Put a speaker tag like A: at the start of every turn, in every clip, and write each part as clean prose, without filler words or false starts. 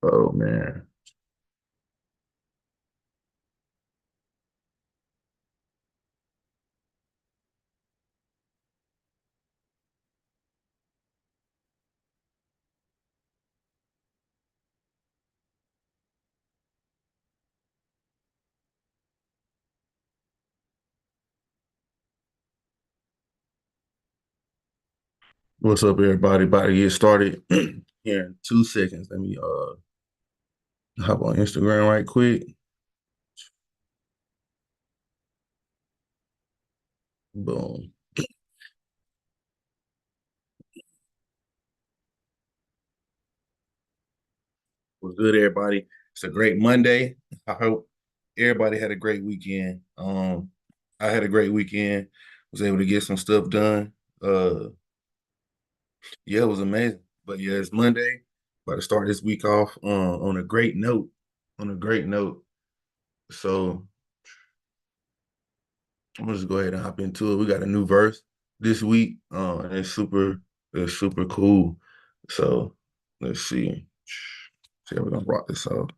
A: Oh man. What's up, everybody? About to get started here in 2 seconds. Let me hop on Instagram right quick. Boom. What's good, everybody? It's a great Monday. I hope everybody had a great weekend. I had a great weekend. Was able to get some stuff done. Yeah, it was amazing. But yeah, it's Monday. About to start this week off on a great note. On a great note. So I'm gonna just go ahead and hop into it. We got a new verse this week. And it's super cool. So let's see. See how we're gonna rock this out.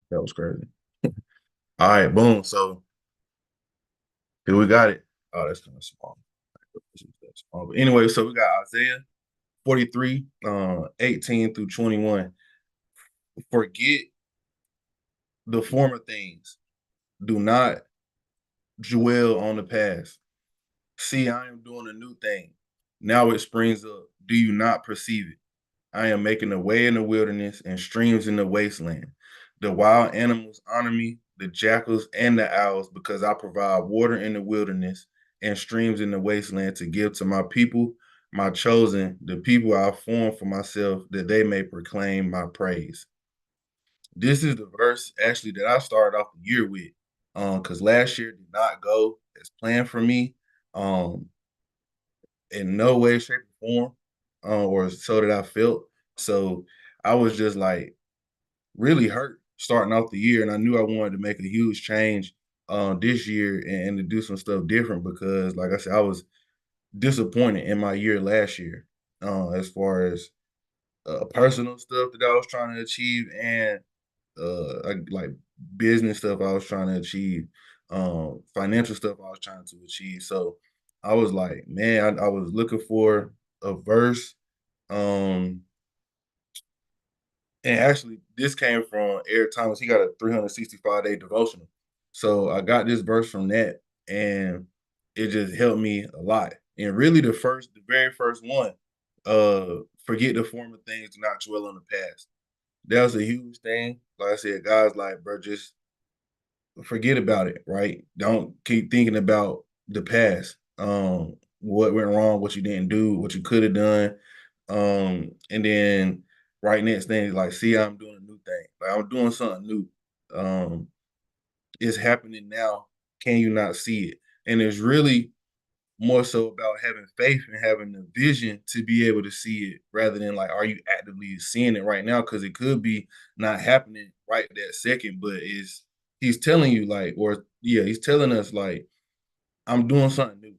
A: That was crazy. All right, boom. So here we got it. Oh, that's kind of small. That's small. But anyway, so we got Isaiah 43, 18 through 21. Forget the former things. Do not dwell on the past. See, I am doing a new thing. Now it springs up. Do you not perceive it? I am making a way in the wilderness and streams in the wasteland. The wild animals honor me, the jackals and the owls, because I provide water in the wilderness and streams in the wasteland to give to my people, my chosen, the people I formed for myself, that they may proclaim my praise. This is the verse actually that I started off the year with. Because last year did not go as planned for me. Um, in no way, shape, or form, or so that I felt. So I was just like really hurt starting off the year, and I knew I wanted to make a huge change this year and to do some stuff different because, like I said, I was disappointed in my year last year as far as personal stuff that I was trying to achieve and like business stuff I was trying to achieve, financial stuff I was trying to achieve. So I was like, man, I was looking for a verse. Um, and actually, this came from Eric Thomas. He got a 365-day devotional. So I got this verse from that, and it just helped me a lot. And really, the very first one, forget the former things, do not dwell on the past. That was a huge thing. Like I said, guys, like, bro, just forget about it, right? Don't keep thinking about the past. What went wrong, what you didn't do, what you could have done. And then right next thing is like, see, I'm doing a new thing. Like I'm doing something new. Um, it's happening now. Can you not see it? And it's really more so about having faith and having the vision to be able to see it rather than like, are you actively seeing it right now? Because it could be not happening right that second, but is he's telling you like, or yeah, he's telling us like, I'm doing something new.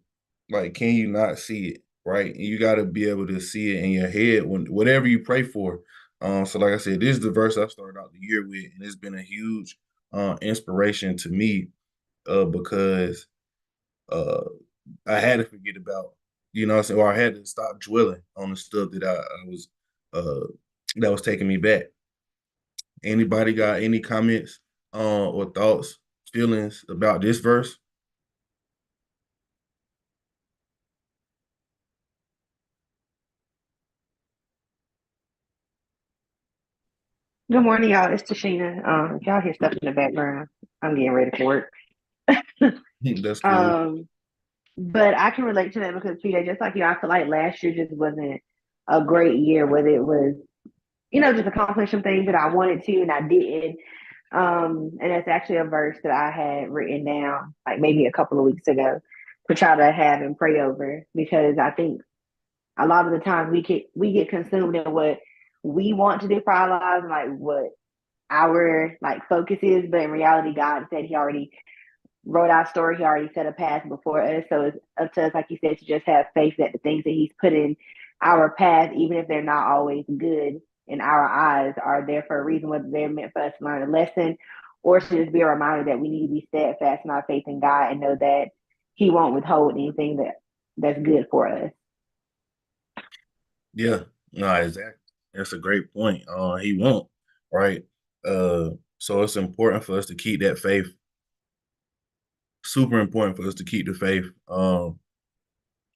A: Like, can you not see it? Right. And you got to be able to see it in your head when whatever you pray for. So like I said, this is the verse I started out the year with, and it's been a huge inspiration to me because uh I had to forget about, what I'm saying, or I had to stop dwelling on the stuff that I was uh that was taking me back. Anybody got any comments or thoughts, feelings about this verse?
B: Good morning, y'all. It's Tashina. If y'all hear stuff in the background, I'm getting ready for work.
A: That's cool.
B: um, but I can relate to that because PJ, just like you, I feel like last year just wasn't a great year. Whether it was, just accomplish some things that I wanted to and I didn't. And that's actually a verse that I had written down like maybe a couple of weeks ago to try to have and pray over because I think a lot of the times we get consumed in what we want to do for our lives and like what our like focus is, but in reality, God said He already wrote our story. He already set a path before us. So it's up to us, like you said, to just have faith that the things that he's put in our path, even if they're not always good in our eyes, are there for a reason, whether they're meant for us to learn a lesson or to just be a reminder that we need to be steadfast in our faith in God and know that he won't withhold anything that's good for us.
A: Yeah, no, exactly. That's a great point. He won't, right? So it's important for us to keep that faith. Super important for us to keep the faith.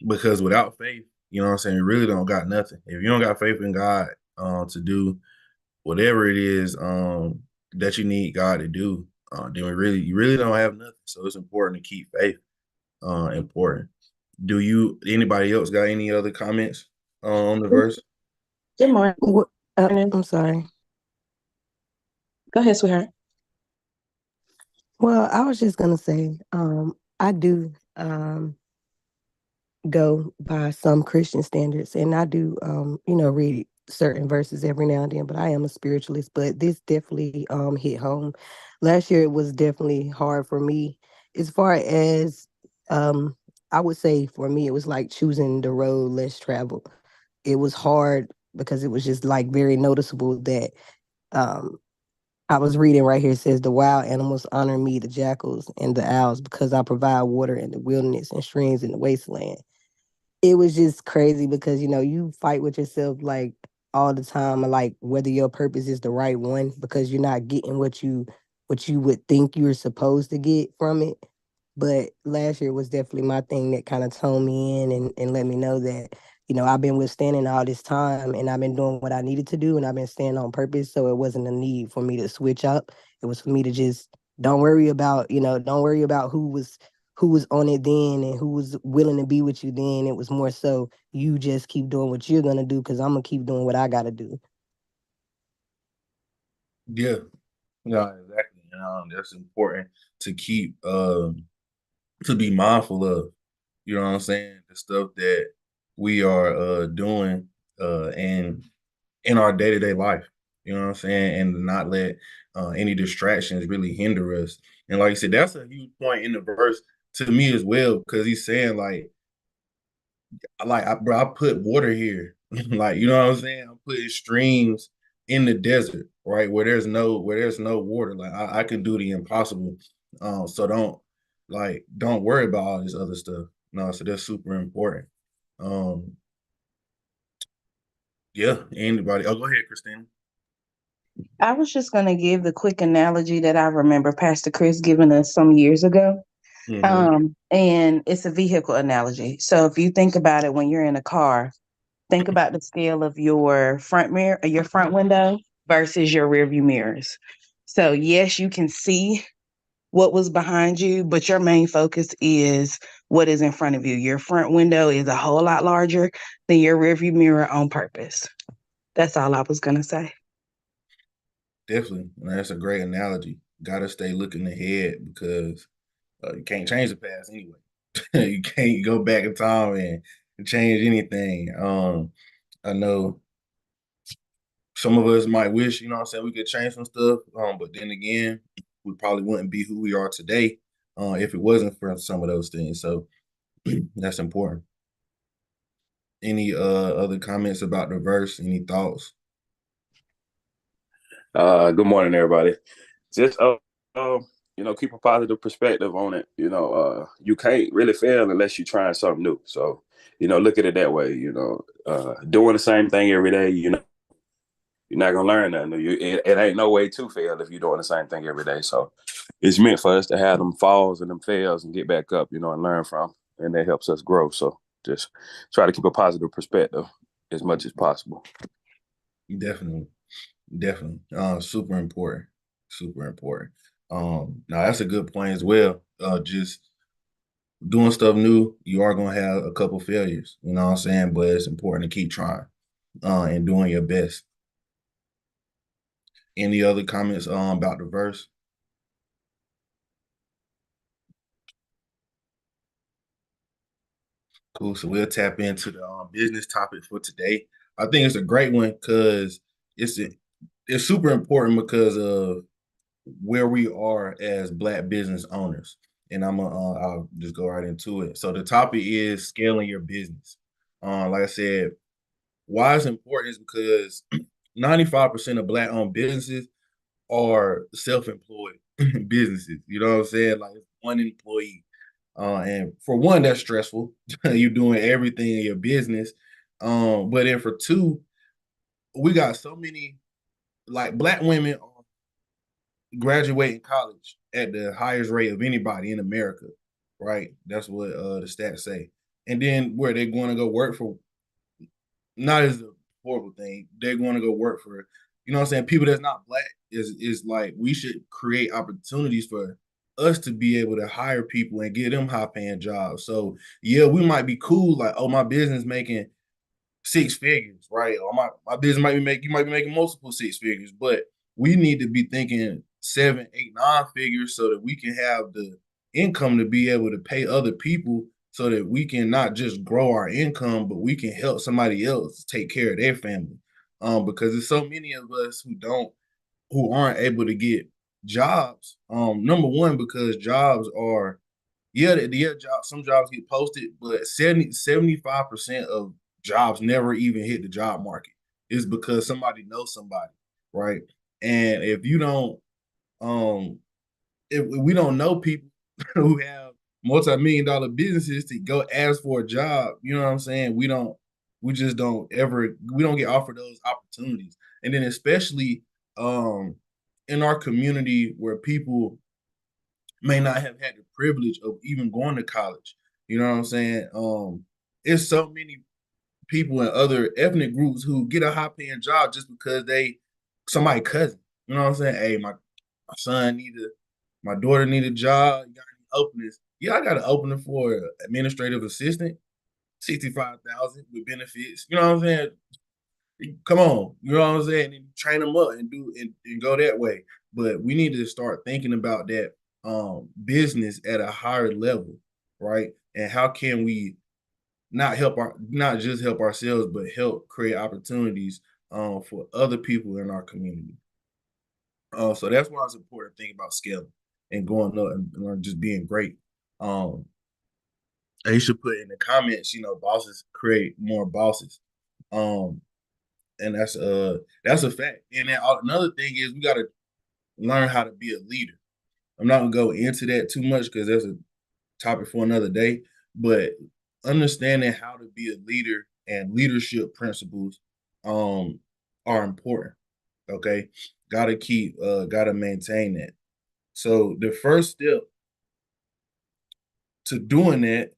A: Because without faith, you know what I'm saying, you really don't got nothing. If you don't got faith in God, to do whatever it is, that you need God to do, then you really don't have nothing. So it's important to keep faith. Important. Anybody else got any other comments on the verse?
C: Good morning.
D: I'm sorry.
C: Go ahead, sweetheart.
D: Well, I was just gonna say, I do go by some Christian standards, and I do, read certain verses every now and then. But I am a spiritualist. But this definitely hit home. Last year, it was definitely hard for me. As far as I would say, for me, it was like choosing the road less traveled. It was hard because it was just like very noticeable that um I was reading right here. It says, the wild animals honor me, the jackals and the owls, because I provide water in the wilderness and streams in the wasteland. It was just crazy because, you fight with yourself like all the time, like whether your purpose is the right one because you're not getting what you would think you're supposed to get from it. But last year was definitely my thing that kind of toned me in and let me know that, I've been withstanding all this time and I've been doing what I needed to do and I've been staying on purpose. So it wasn't a need for me to switch up. It was for me to just don't worry about who was on it then and who was willing to be with you then. It was more so you just keep doing what you're gonna do because I'm gonna keep doing what I gotta do.
A: Yeah, no, exactly. That's important to keep, to be mindful of. You know what I'm saying? The stuff that we are doing in our day to day life. You know what I'm saying? And to not let any distractions really hinder us. And like I said, that's a huge point in the verse to me as well, because he's saying bro, I put water here. Like, you know what I'm saying? I'm putting streams in the desert, right? Where there's no water. Like I can do the impossible. So don't worry about all this other stuff. No, so that's super important. Um, yeah, anybody. Oh, go ahead, Christina.
C: I was just going to give the quick analogy that I remember Pastor Chris giving us some years ago.
A: Hmm.
C: And it's a vehicle analogy. So if you think about it, when you're in a car, think about the scale of your front mirror, your front window versus your rearview mirrors. So yes, you can see what was behind you, but your main focus is what is in front of you. Your front window is a whole lot larger than your rearview mirror on purpose. That's all I was going to say.
A: Definitely. And that's a great analogy. Gotta stay looking ahead because you can't change the past anyway. You can't go back in time and change anything. I know some of us might wish, you know what I'm saying, we could change some stuff. But then again, we probably wouldn't be who we are today, if it wasn't for some of those things. So that's important. Any other comments about the verse? Any thoughts?
E: Good morning, everybody. Just keep a positive perspective on it. You can't really fail unless you're trying something new. So, look at it that way. Doing the same thing every day, you're not gonna learn nothing. It ain't no way to fail if you're doing the same thing every day. So, it's meant for us to have them falls and them fails and get back up, and learn from, and that helps us grow. So, just try to keep a positive perspective as much as possible.
A: Definitely. Definitely. Super important. Super important. Now that's a good point as well. Just doing stuff new, you are gonna have a couple failures, you know what I'm saying? But it's important to keep trying, and doing your best. Any other comments about the verse? Cool. So we'll tap into the business topic for today. I think it's a great one because it's it's super important because of where we are as Black business owners. and I'll just go right into it. So the topic is scaling your business. Like I said, why it's important is because 95% of Black-owned businesses are self-employed businesses. You know what I'm saying? Like one employee. And for one, that's stressful. You're doing everything in your business. But then for two, we got so many like Black women are graduating college at the highest rate of anybody in America, right? That's what the stats say. And then where they're going to go work for, not as a horrible thing, they're going to go work for, you know what I'm saying, people that's not Black. Is like we should create opportunities for us to be able to hire people and get them high paying jobs. So yeah, we might be cool, like, oh, my business making six figures, right? Or my business might be making, you might be making multiple six figures, but we need to be thinking seven, eight, nine figures so that we can have the income to be able to pay other people so that we can not just grow our income, but we can help somebody else take care of their family. Because there's so many of us who aren't able to get jobs. Number one, because jobs are, some jobs get posted, but 75% of jobs never even hit the job market. It's because somebody knows somebody, right? And um, if we don't know people who have multi-million dollar businesses to go ask for a job, you know what I'm saying? We just don't ever, we don't get offered those opportunities. And then especially um in our community where people may not have had the privilege of even going to college. You know what I'm saying? It's so many people in other ethnic groups who get a high paying job just because they somebody cousin. You know what I'm saying? Hey, my son need a my daughter need a job. You got any openings? Yeah, I got an opening for an administrative assistant, 65,000 with benefits. You know what I'm saying? Come on, you know what I'm saying? And train them up and and go that way. But we need to start thinking about that business at a higher level, right? And how can we not just help ourselves, but help create opportunities for other people in our community. So that's why it's important to think about scaling and going up and just being great. Um, and you should put in the comments, bosses create more bosses. Um, and that's a fact. And then another thing is we got to learn how to be a leader. I'm not gonna go into that too much because that's a topic for another day. But understanding how to be a leader and leadership principles um are important. Okay, gotta maintain that. So the first step to doing that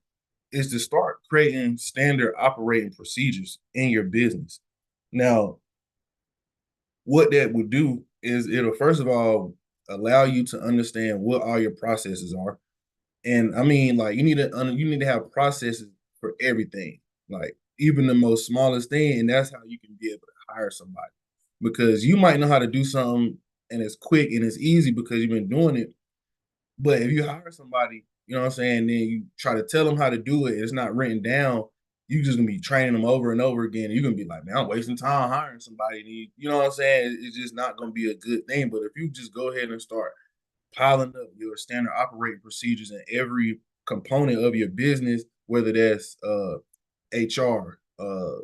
A: is to start creating standard operating procedures in your business. Now, what that would do is it'll first of all allow you to understand what all your processes are. And I mean, like you need to have processes for everything, like even the most smallest thing, and that's how you can be able to hire somebody. Because you might know how to do something and it's quick and it's easy because you've been doing it, but if you hire somebody, you know what I'm saying, then you try to tell them how to do it, it's not written down, you just gonna be training them over and over again. And you're gonna be like, man, I'm wasting time hiring somebody. And you know what I'm saying? It's just not gonna be a good thing. But if you just go ahead and start piling up your standard operating procedures in every component of your business, whether that's HR,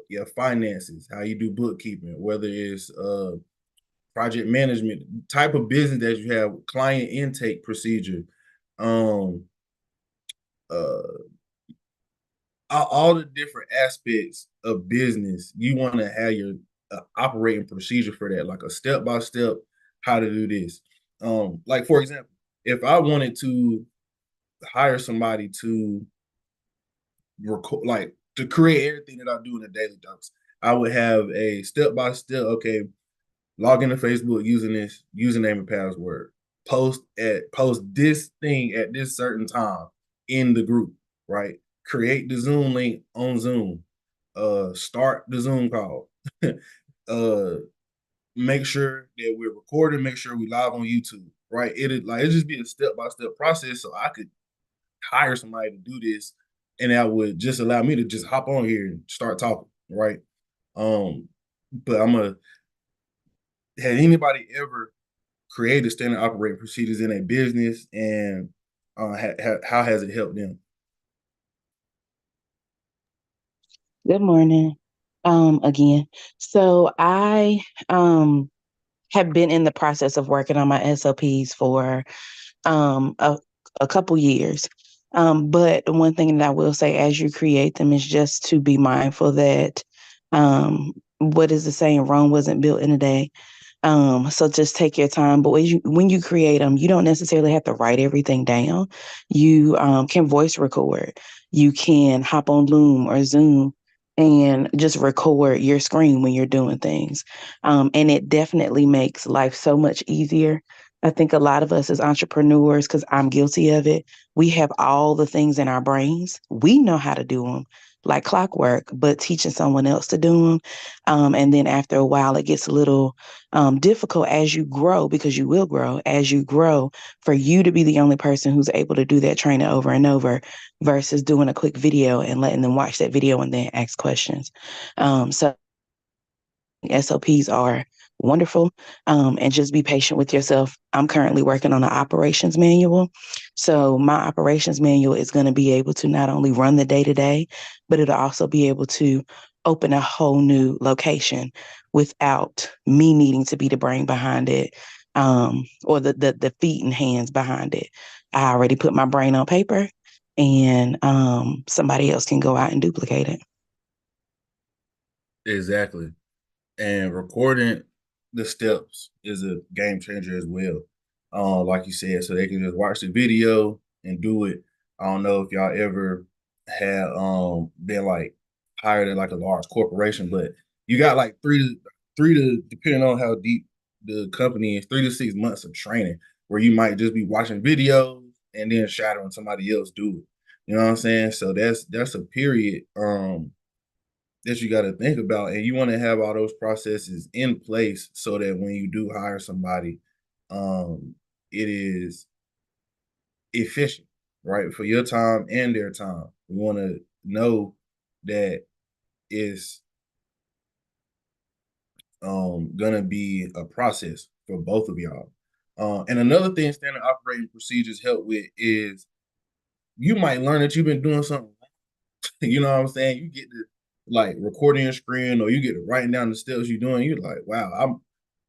A: your finances, how you do bookkeeping, whether it's project management, type of business that you have, client intake procedure, um, uh, all the different aspects of business, you want to have your operating procedure for that, like a step by step how to do this. Like for example, if I wanted to hire somebody to record, like to create everything that I do in the daily dumps, I would have a step by step. Okay, log into Facebook using this username and password. Post this thing at this certain time in the group, right? Create the Zoom link on Zoom. Start the Zoom call. uh Make sure that we're recording, make sure we live on YouTube, right? It just be a step-by-step process so I could hire somebody to do this and that would just allow me to just hop on here and start talking, right? But I'm gonna had anybody ever created standard operating procedures in a business and how has it helped them?
C: Good morning. Again. So I have been in the process of working on my SOPs for um a, a couple years. But one thing that I will say as you create them is just to be mindful that what is the saying, Rome wasn't built in a day. So just take your time. But when you create them, you don't necessarily have to write everything down. You can voice record. You can hop on Loom or Zoom and just record your screen when you're doing things. And it definitely makes life so much easier. I think a lot of us as entrepreneurs, because I'm guilty of it, we have all the things in our brains. We know how to do them like clockwork, but teaching someone else to do them. And then after a while, it gets a little difficult as you grow, because you will grow as you grow, for you to be the only person who's able to do that training over and over versus doing a quick video and letting them watch that video and then ask questions. So SOPs are wonderful, and just be patient with yourself. I'm currently working on an operations manual. So my operations manual is going to be able to not only run the day to day, but it'll also be able to open a whole new location without me needing to be the brain behind it, or the feet and hands behind it. I already put my brain on paper, and somebody else can go out and duplicate it.
A: Exactly. And recording the steps is a game changer as well. Like you said, so they can just watch the video and do it. I don't know if y'all ever had been like hired at like a large corporation, but you got like three to depending on how deep the company is, 3 to 6 months of training where you might just be watching videos and then shadowing somebody else do it. You know what I'm saying? So that's a period that you got to think about, and you want to have all those processes in place so that when you do hire somebody, it is efficient, right, for your time and their time. We want to know that it's gonna be a process for both of y'all. And another thing standard operating procedures help with is you might learn that you've been doing something. You know what I'm saying? You get to like recording your screen, or you get to writing down the steps you're doing. You're like, wow,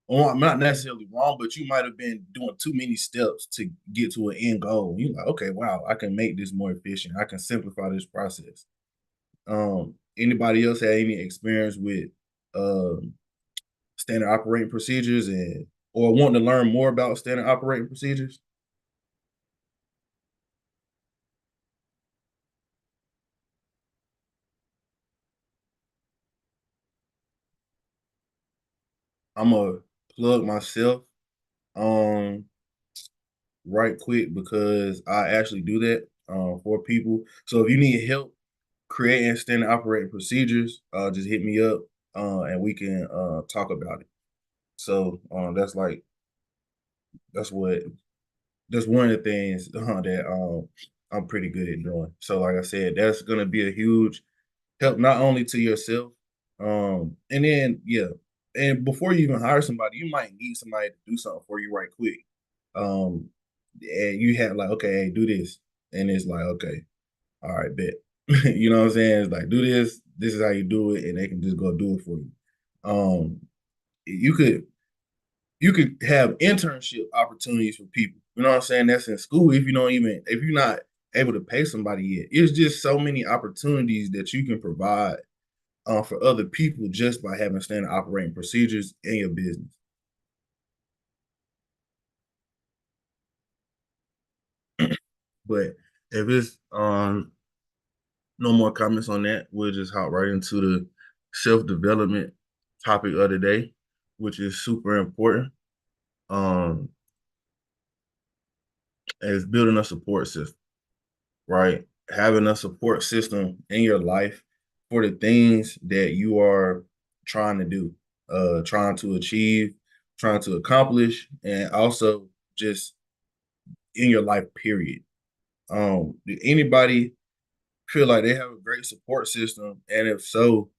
A: I'm not necessarily wrong, but you might have been doing too many steps to get to an end goal. You're like, okay, wow, I can make this more efficient. I can simplify this process. Anybody else had any experience with standard operating procedures and or wanting to learn more about standard operating procedures? I'm gonna plug myself um right quick because I actually do that for people. So if you need help creating standard operating procedures, just hit me up and we can talk about it. So that's what that's one of the things that I'm pretty good at doing. So like I said, that's gonna be a huge help not only to yourself, and then yeah, and before you even hire somebody, you might need somebody to do something for you right quick. Um, and you have like, okay, hey, do this, and it's like, okay, all right, bet. You know what I'm saying? It's like, do this. This is how you do it, and they can just go do it for you. Um, you could have internship opportunities for people. You know what I'm saying? That's in school. If you're not able to pay somebody yet, it's just so many opportunities that you can provide for other people just by having standard operating procedures in your business. But if it's no more comments on that, we'll just hop right into the self-development topic of the day, which is super important. Um, as building a support system, right? Having a support system in your life for the things that you are trying to do, trying to achieve, trying to accomplish, and also just in your life, period. Do anybody feel like they have a great support system? And if so,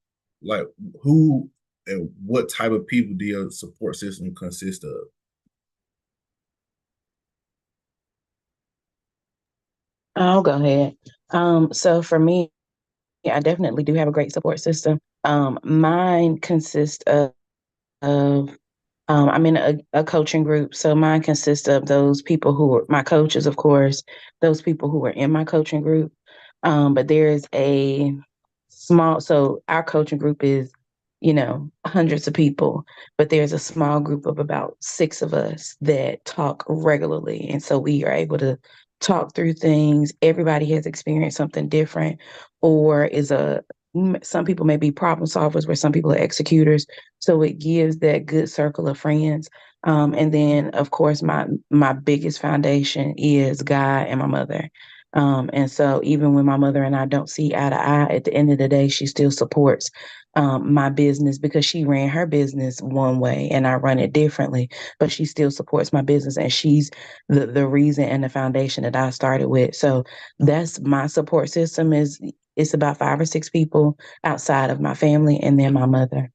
A: like who and what type of people do your support system consist of?
C: I'll go ahead. So for me, I definitely do have a great support system. Mine consists of I'm in a coaching group, so mine consists of those people who are my coaches, of course, those people who are in my coaching group. But there's a so our coaching group is, hundreds of people, but there's a small group of about six of us that talk regularly. And so we are able to talk through things. Everybody has experienced something different, or some people may be problem solvers, where some people are executors. So it gives that good circle of friends. And then, of course, my biggest foundation is God and my mother. And so even when my mother and I don't see eye to eye, at the end of the day, she still supports my business, because she ran her business one way and I run it differently, but she still supports my business, and she's the reason and the foundation that I started with. So that's my support system. It's about 5 or 6 people outside of my family and then my mother.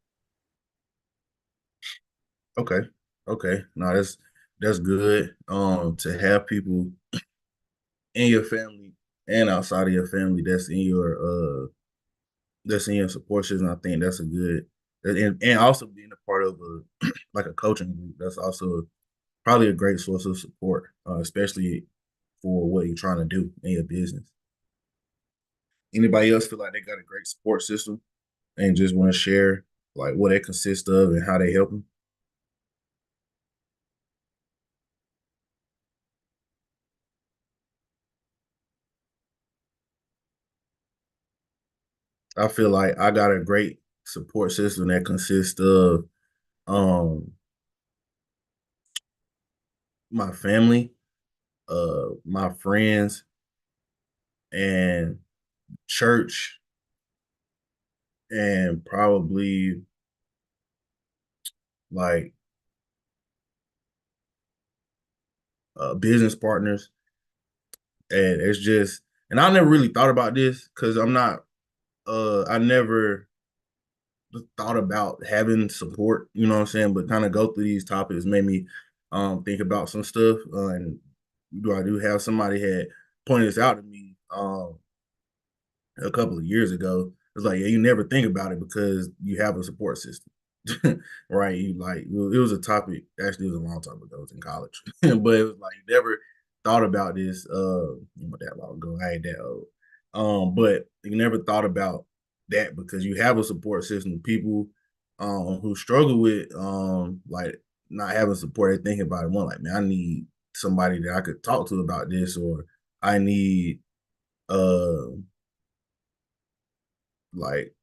A: Okay. Okay. No, that's good. To have people in your family and outside of your family that's in your support system. I think that's a good, and also being a part of a like a coaching group. That's also probably a great source of support, especially for what you're trying to do in your business. Anybody else feel like they got a great support system and just want to share like what it consists of and how they help them? I feel like I got a great support system that consists of um my family, my friends, and church, and probably like business partners. And it's just, and I never really thought about this because I never thought about having support, you know what I'm saying? But kind of go through these topics made me think about some stuff. And I do have somebody had pointed this out to me a couple of years ago. It's like, yeah, you never think about it because you have a support system. Right? You like it was a topic, actually it was a long time ago, I was in college. But it was like you never thought about this not that long ago. I ain't that old. But you never thought about that because you have a support system. People who struggle with like not having support, they think about it more like, man, I need somebody that I could talk to about this, or I need uh like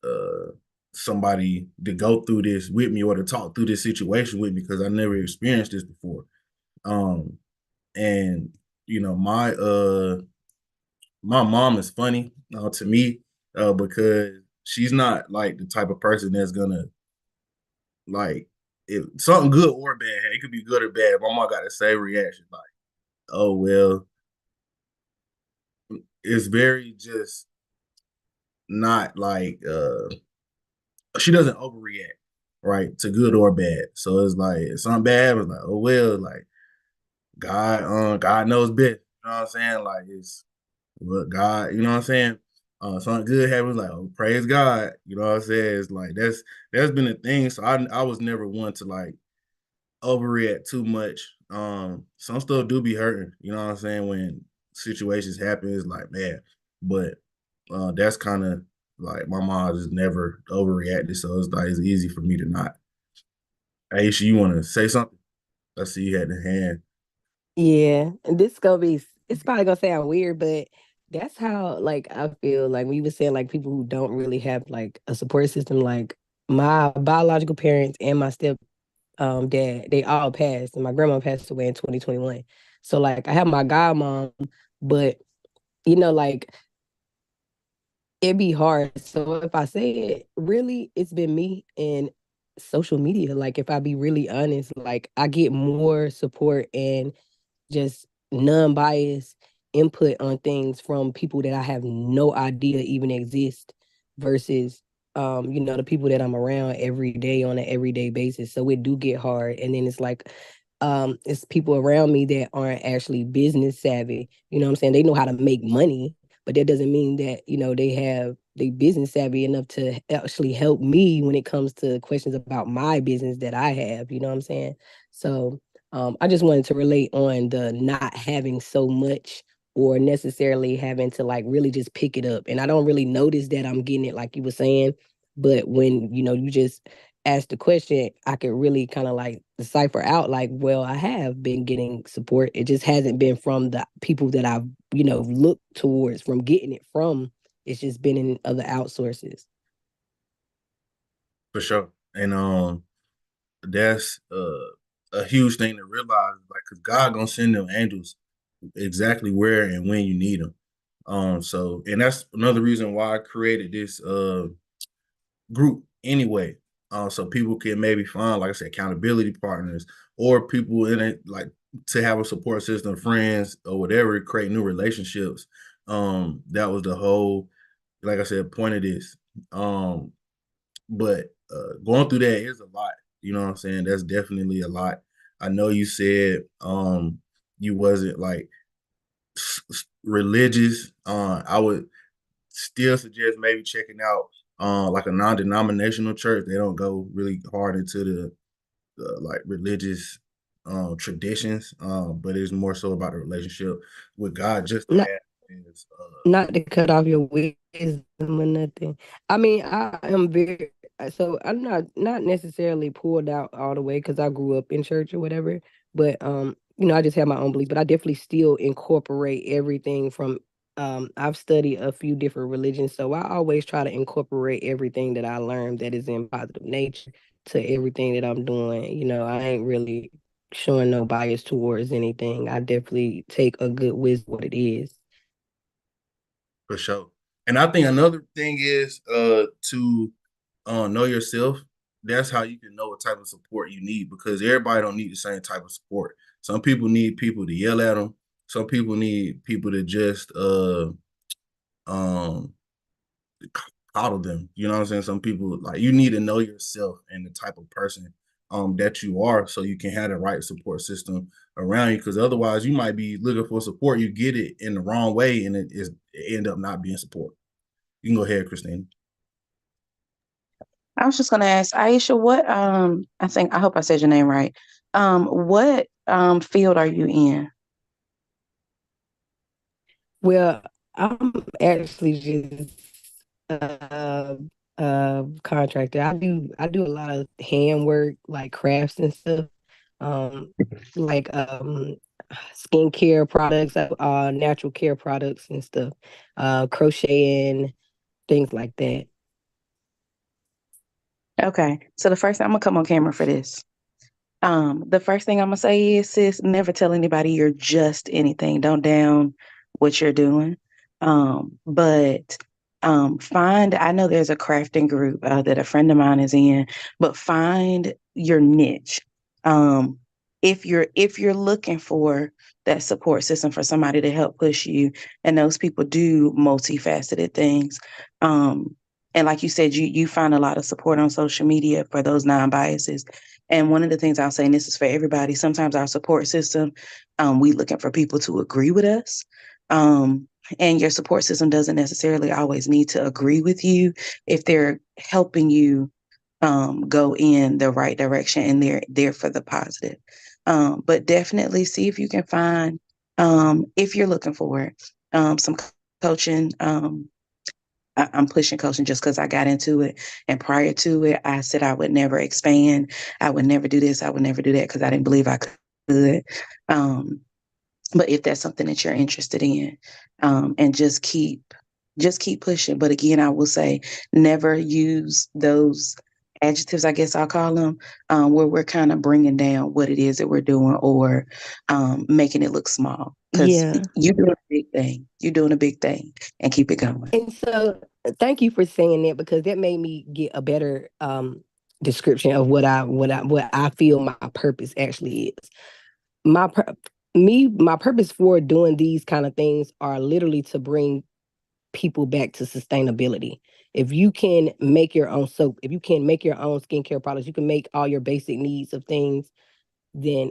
A: somebody to go through this with me or to talk through this situation with me because I never experienced this before. Um and my mom is funny to me because she's not like the type of person that's gonna like if something good or bad, it could be good or bad. My mom got the same reaction, like, oh well, it's very just not like she doesn't overreact, right, to good or bad. So it's like if something bad was like, oh well, like God knows best. You know what I'm saying? Like it's what God, you know what I'm saying? Something good happens, like, oh, praise God. You know what I'm saying? It's like that's been a thing. So I was never one to like overreact too much. Some stuff do be hurting, you know what I'm saying, when situations happen. It's like, man, but that's kind of like my mom just never overreacted, so it's like it's easy for me to not. Aisha, you want to say something? I see you had the hand.
D: Yeah, and this gonna be it's probably gonna sound weird, but that's how like I feel like when you were saying like people who don't really have like a support system, like my biological parents and my step dad, they all passed, and my grandma passed away in 2021. So like I have my godmom, but like it'd be hard. So if I say it, really, it's been me and social media. Like if I be really honest, like I get more support and just non-biased input on things from people that I have no idea even exist versus the people that I'm around every day on an everyday basis. So it do get hard. And then it's like it's people around me that aren't actually business savvy. You know what I'm saying? They know how to make money, but that doesn't mean that, they business savvy enough to actually help me when it comes to questions about my business that I have. You know what I'm saying? So I just wanted to relate on the not having so much or necessarily having to like really just pick it up. And I don't really notice that I'm getting it like you were saying. But when, you just ask the question, I could really kind of like decipher out like, well, I have been getting support. It just hasn't been from the people that I've, looked towards from getting it from. It's just been in other outsources.
A: For sure. And that's a huge thing to realize, like, cause God gonna send them angels exactly where and when you need them. So and that's another reason why I created this group anyway. So people can maybe find, like I said, accountability partners or people in it, like to have a support system, friends or whatever, create new relationships. That was the whole, like I said, point of this. But going through that is a lot. You know what I'm saying? That's definitely a lot. I know you said you wasn't like religious. I would still suggest maybe checking out like a non-denominational church. They don't go really hard into the like religious traditions, but it's more so about the relationship with God. Just
D: Not,
A: that is
D: not to cut off your wisdom or nothing. I mean, I am very so I'm not necessarily pulled out all the way because I grew up in church or whatever. But I just have my own beliefs. But I definitely still incorporate everything from I've studied a few different religions, so I always try to incorporate everything that I learned that is in positive nature to everything that I'm doing. I ain't really showing no bias towards anything. I definitely take a good wisdom what it is.
A: for sure. And I think another thing is to know yourself. That's how you can know what type of support you need, because everybody don't need the same type of support. Some people need people to yell at them. Some people need people to just um coddle them. You know what I'm saying? Some people, like, you need to know yourself and the type of person that you are, so you can have the right support system around you. Because otherwise, you might be looking for support, you get it in the wrong way, and it end up not being support. You can go ahead, Christine.
C: I was just gonna ask Aisha, what I hope I said your name right. What field are you in?
D: Well, I'm actually just a, contractor. I do a lot of handwork, like crafts and stuff, um, like skincare products, natural care products and stuff, crocheting, things like that.
C: Okay. So the first I'm gonna come on camera for this. The first thing I'm gonna say is, sis, never tell anybody you're just anything. Don't down what you're doing. But I know there's a crafting group that a friend of mine is in, but find your niche. Um, if you're looking for that support system for somebody to help push you, and those people do multifaceted things. And like you said, you find a lot of support on social media for those non-biases. And one of the things I'll say, and this is for everybody, sometimes our support system, we looking for people to agree with us. And your support system doesn't necessarily always need to agree with you if they're helping you go in the right direction and they're there for the positive. But definitely see if you can find, if you're looking for it, some coaching. I'm pushing coaching just because I got into it. And prior to it, I said I would never expand. I would never do this. I would never do that because I didn't believe I could. But if that's something that you're interested in, and just keep pushing. But again, I will say never use those adjectives, I guess I'll call them, where we're kind of bringing down what it is that we're doing or making it look small. Because
D: Yeah.
C: you're doing a big thing. You're doing a big thing, and keep it going.
D: And so thank you for saying that, because that made me get a better description of what I feel my purpose actually is. My purpose for doing these kind of things are literally to bring people back to sustainability. If you can make your own soap, if you can make your own skincare products, you can make all your basic needs of things, then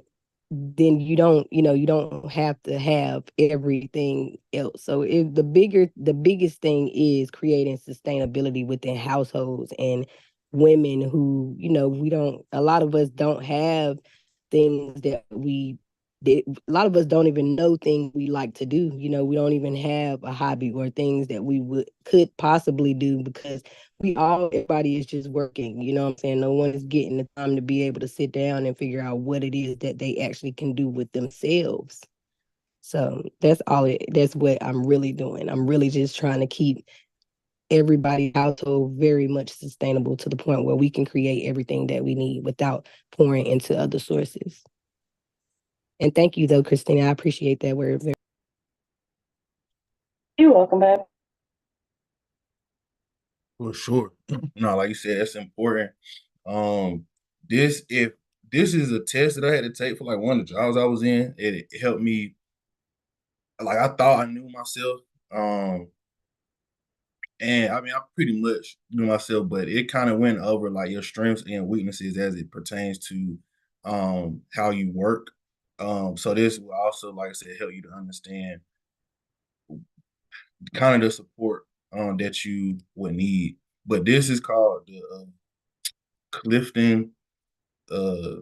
D: then you don't have to have everything else. So if the biggest thing is creating sustainability within households and women who, a lot of us don't have things a lot of us don't even know things we like to do. We don't even have a hobby or things that we could possibly do because everybody is just working. You know what I'm saying? No one is getting the time to be able to sit down and figure out what it is that they actually can do with themselves. So that's what I'm really doing. I'm really just trying to keep everybody's household very much sustainable to the point where we can create everything that we need without pouring into other sources. And thank you, though, Christina. I appreciate that word.
C: You're welcome, babe.
A: For sure. No, like you said, that's important. If this is a test that I had to take for like one of the jobs I was in, it helped me. Like I thought I knew myself. And I mean, I pretty much knew myself, but it kind of went over like your strengths and weaknesses as it pertains to how you work. So this will also, like I said, help you to understand kind of the support that you would need. But this is called the Clifton uh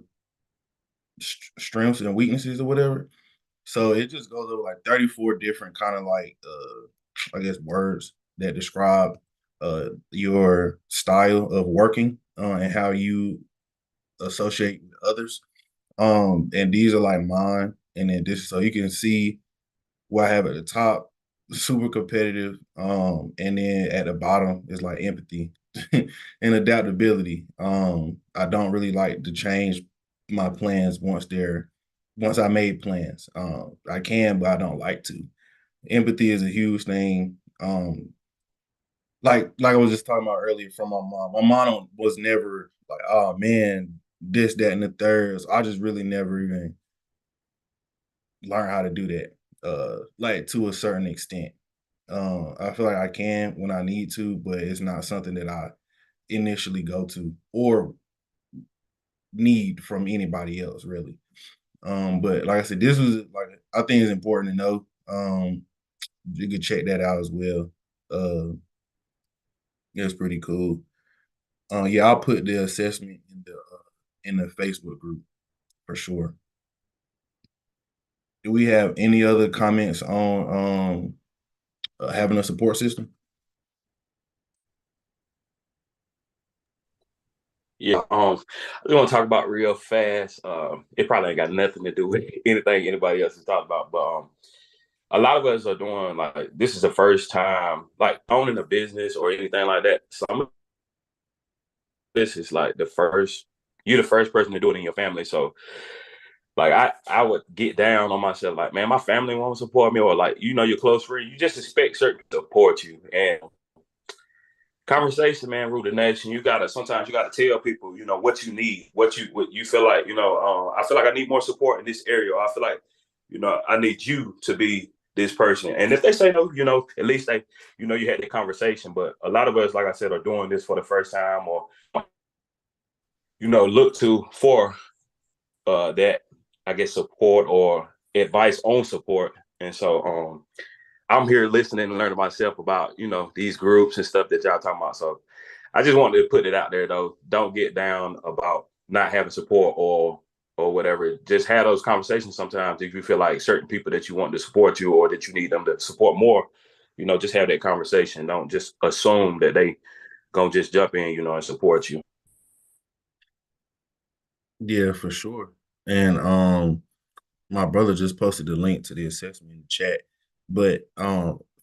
A: strengths and weaknesses or whatever. So it just goes over like 34 different kind of like I guess words that describe your style of working and how you associate with others. And these are like mine. And then this, so you can see what I have at the top, super competitive. And then at the bottom is like empathy and adaptability. I don't really like to change my plans once I made plans. I can, but I don't like to. Empathy is a huge thing. Like I was just talking about earlier from my mom. My mom was never like, oh man, this, that, and the third. So I just really never even learned how to do that. Like to a certain extent. I feel like I can when I need to, but it's not something that I initially go to or need from anybody else really. But like I said, this was like I think it's important to know. You could check that out as well. It's pretty cool. Yeah, I'll put the assessment in the Facebook group for sure. Do we have any other comments on having a support system?
E: Yeah, I just want to talk about real fast. It probably ain't got nothing to do with anything anybody else is talking about, but a lot of us are doing like this is the first time like owning a business or anything like that. Some of this is like you're the first person to do it in your family. So like I would get down on myself, like, man, my family won't support me, or like, your close friend, you just expect certain to support you. And conversation, man, rule the nation. Sometimes you gotta tell people, what you need, what you feel like, I feel like I need more support in this area, or I feel like, I need you to be this person. And if they say no, at least they, you had the conversation. But a lot of us, like I said, are doing this for the first time, or look to for that, I guess, support or advice on support. And so I'm here listening and learning myself about, these groups and stuff that y'all talking about. So I just wanted to put it out there though. Don't get down about not having support or whatever. Just have those conversations sometimes if you feel like certain people that you want to support you or that you need them to support more, just have that conversation. Don't just assume that they gonna just jump in, and support you.
A: Yeah, for sure. And my brother just posted the link to the assessment in the chat. But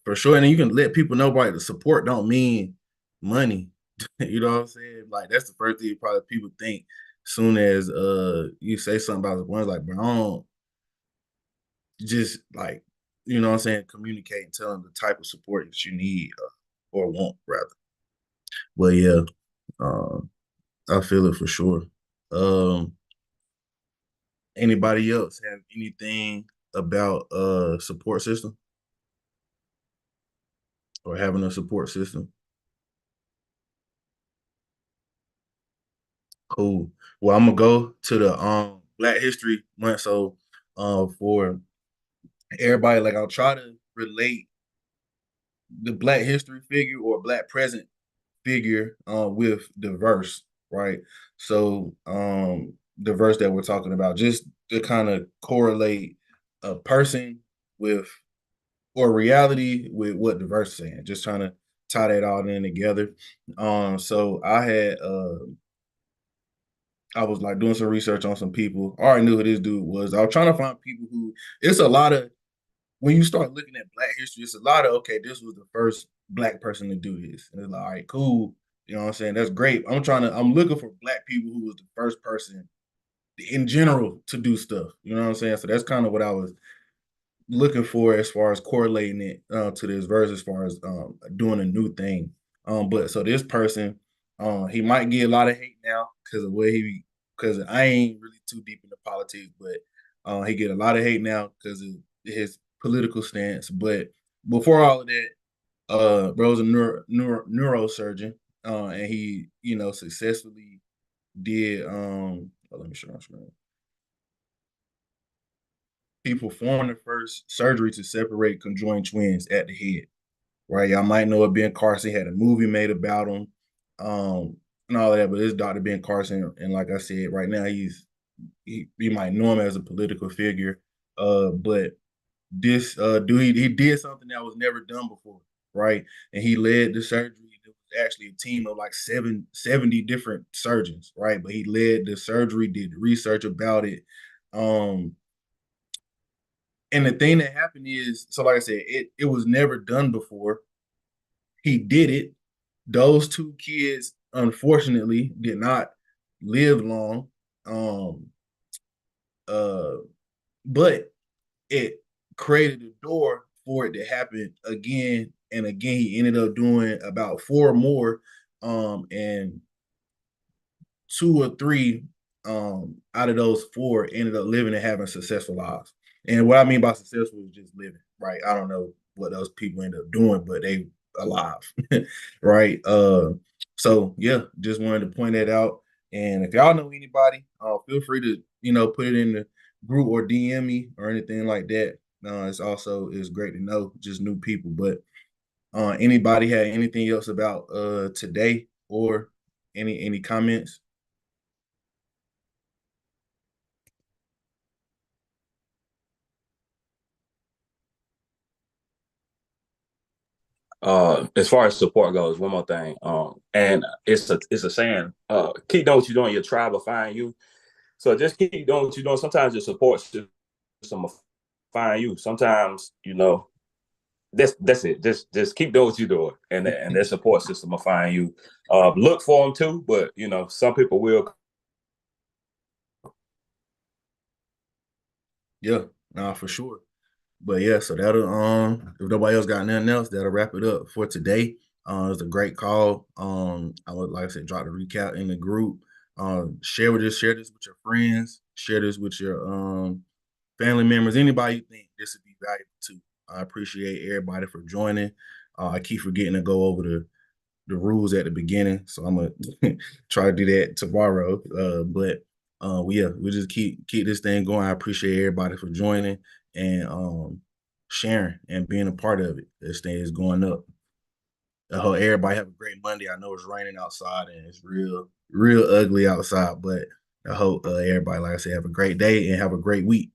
A: for sure, and you can let people know, right, the support don't mean money. You know what I'm saying? Like that's the first thing probably people think soon as you say something about the ones like, bro, I don't just like, you know what I'm saying, communicate and tell them the type of support that you need or want rather. But yeah, I feel it for sure. Um Anybody else have anything about support system or having a support system? Cool. Well, I'm gonna go to Black History Month, so for everybody, like I'll try to relate the Black history figure or Black present figure with the verse, right? So the verse that we're talking about, just to kind of correlate a person with or reality with what the verse is saying, just trying to tie that all in together. So I was like doing some research on some people. I already knew who this dude was. I was trying to find people who it's a lot of when you start looking at Black history, it's a lot of okay, this was the first Black person to do this. And it's like, all right, cool. You know what I'm saying? That's great. I'm looking for Black people who was the first person in general to do stuff. You know what I'm saying? So that's kind of what I was looking for as far as correlating it to this verse as far as doing a new thing. But so this person, he might get a lot of hate now because I ain't really too deep into politics, but he get a lot of hate now because of his political stance. But before all of that, bro's a neurosurgeon, and he, successfully did. Let me show my screen. He performed the first surgery to separate conjoined twins at the head. Right, y'all might know it. Ben Carson had a movie made about him, and all of that. But it's Dr. Ben Carson, and like I said, right now you might know him as a political figure, but this dude he did something that was never done before, right? And he led the surgery. It was actually a team of like 70 different surgeons, right? But he led the surgery, did the research about it. And the thing that happened is, so like I said, it was never done before. He did it. Those two kids, unfortunately, did not live long. Um, uh, but it created a door for it to happen again and again. He ended up doing about four more, and two or three out of those four ended up living and having successful lives. And what I mean by successful is just living, right? I don't know what those people end up doing, but they alive, right? So yeah, just wanted to point that out. And if y'all know anybody, feel free to put it in the group or DM me or anything like that. It's great to know just new people. But anybody had anything else about today or any comments?
E: As far as support goes, one more thing. And it's a saying, keep doing what you're doing, your tribe will find you. So just keep doing what you're doing. Sometimes your support system will find you. Sometimes, that's it. Just keep doing what you're doing, and their support system will find you. Look for them too, but some people will.
A: Yeah, nah, for sure. But yeah, so that'll if nobody else got nothing else, that'll wrap it up for today. It was a great call. I would like I said, drop the recap in the group. Share this with your friends, share this with your family members, anybody you think this would be valuable to. I appreciate everybody for joining. I keep forgetting to go over the rules at the beginning, so I'm gonna try to do that tomorrow. But we just keep this thing going. I appreciate everybody for joining and sharing and being a part of it. This thing is going up. I hope everybody have a great Monday. I know it's raining outside and it's real ugly outside, but I hope everybody, like I said, have a great day and have a great week.